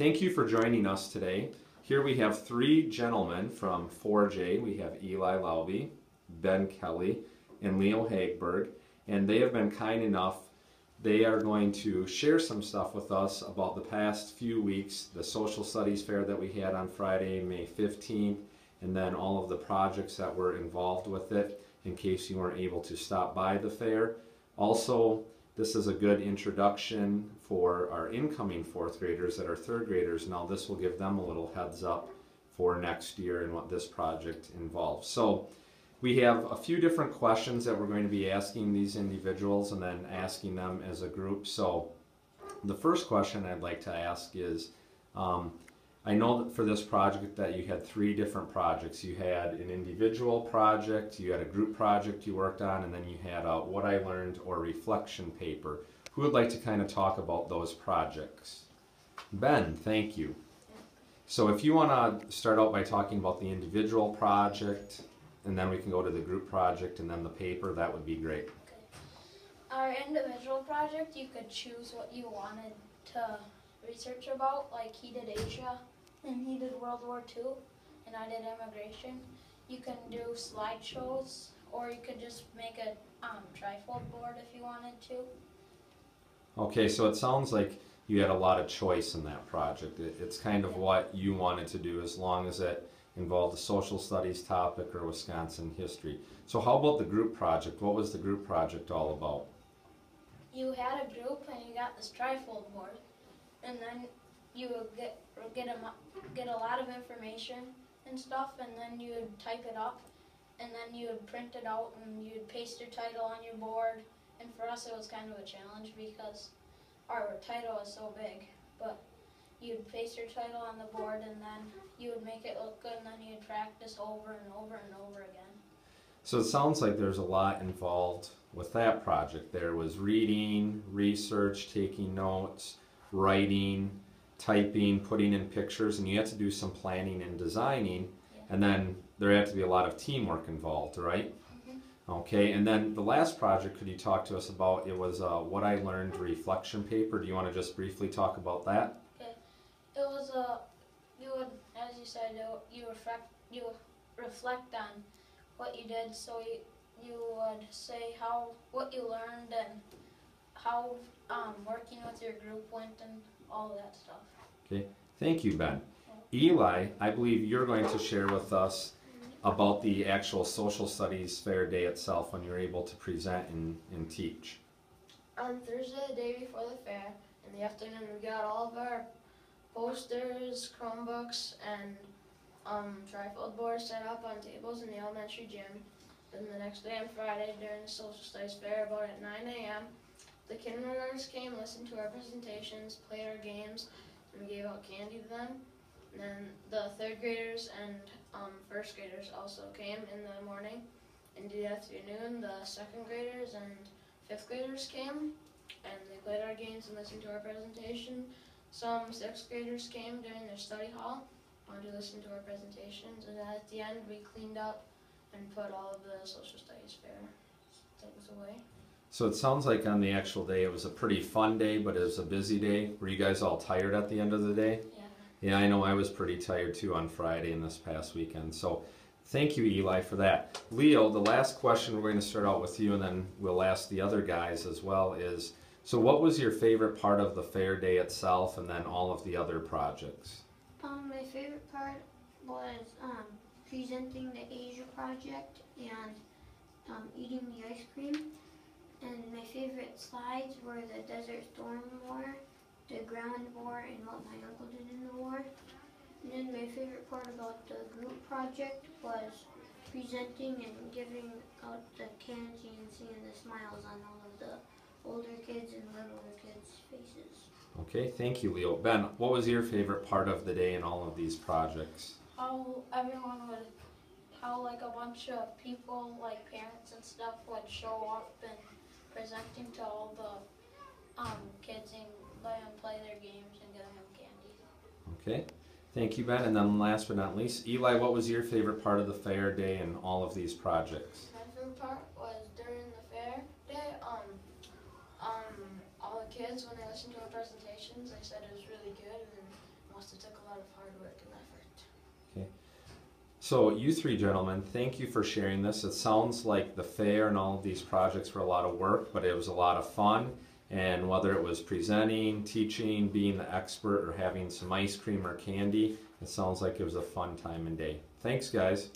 Thank you for joining us today. Here we have three gentlemen from 4J. We have Eli Laube, Ben Kelly, and Leo Hagberg, and they have been kind enough. They are going to share some stuff with us about the past few weeks, the social studies fair that we had on Friday, May 15th, and then all of the projects that were involved with it, in case you weren't able to stop by the fair. Also, this is a good introduction for our incoming fourth graders that are third graders. Now this will give them a little heads up for next year and what this project involves. So we have a few different questions that we're going to be asking these individuals and then asking them as a group. So the first question I'd like to ask is, I know that for this project that you had three different projects. You had an individual project, you had a group project you worked on, and then you had a what I learned or reflection paper. Who would like to kind of talk about those projects? Ben, thank you. So if you want to start out by talking about the individual project, and then we can go to the group project and then the paper, that would be great. Okay. Our individual project, you could choose what you wanted to research about. Like he did Asia, and he did World War II, and I did immigration. You can do slideshows, or you could just make a trifold board if you wanted to. Okay, so it sounds like you had a lot of choice in that project. It's kind of what you wanted to do, as long as it involved a social studies topic or Wisconsin history. So how about the group project? What was the group project all about? You had a group and you got this trifold board, and then you would get a lot of information and stuff, and then you would type it up, and then you would print it out, and you'd paste your title on your board. And for us it was kind of a challenge because our title is so big, but you'd paste your title on the board, and then you would make it look good, and then you'd practice over and over and over again. So it sounds like there's a lot involved with that project. There was reading, research, taking notes, writing, typing, putting in pictures, and you had to do some planning and designing, and then there had to be a lot of teamwork involved, right? Okay, and then the last project, could you talk to us about? It was what I learned reflection paper. Do you want to just briefly talk about that? Okay, it was you would, as you said, you reflect on what you did. So you would say what you learned and how working with your group went and all that stuff. Okay, thank you, Ben. Eli, I believe you're going to share with us about the actual social studies fair day itself, when you're able to present and teach. On Thursday, the day before the fair, in the afternoon, we got all of our posters, Chromebooks, and trifold boards set up on tables in the elementary gym. Then the next day on Friday, during the social studies fair, about at 9 a.m., the kindergartners came, listened to our presentations, played our games, and we gave out candy to them. And then the third graders and first graders also came in the morning. In the afternoon, the second graders and fifth graders came, and they played our games and listened to our presentation. Some sixth graders came during their study hall to listen to our presentations, and at the end we cleaned up and put all of the social studies fair things away. So it sounds like on the actual day it was a pretty fun day, but it was a busy day. Were you guys all tired at the end of the day? Yeah. Yeah, I know I was pretty tired too on Friday and this past weekend. So thank you, Eli, for that. Leo, the last question, we're going to start out with you, and then we'll ask the other guys as well, is, so what was your favorite part of the fair day itself and then all of the other projects? My favorite part was presenting the Asia project and eating the ice cream. And my favorite slides were the Desert Storm War, the Ground War, and what my uncle did in the war. And then my favorite part about the group project was presenting and giving out the candy and seeing the smiles on all of the older kids and littler kids' faces. Okay, thank you, Leo. Ben, what was your favorite part of the day in all of these projects? How like a bunch of people, like parents and stuff, would show up and presenting to all the kids and let them play their games and give them candy. Okay, thank you, Ben. And then last but not least, Eli, what was your favorite part of the fair day and all of these projects? My favorite part was during the fair day, all the kids, when they listened to our presentations, they said it was really good, and must have took a lot of hard work and effort. So you three gentlemen, thank you for sharing this. It sounds like the fair and all of these projects were a lot of work, but it was a lot of fun. And whether it was presenting, teaching, being the expert, or having some ice cream or candy, it sounds like it was a fun time and day. Thanks, guys.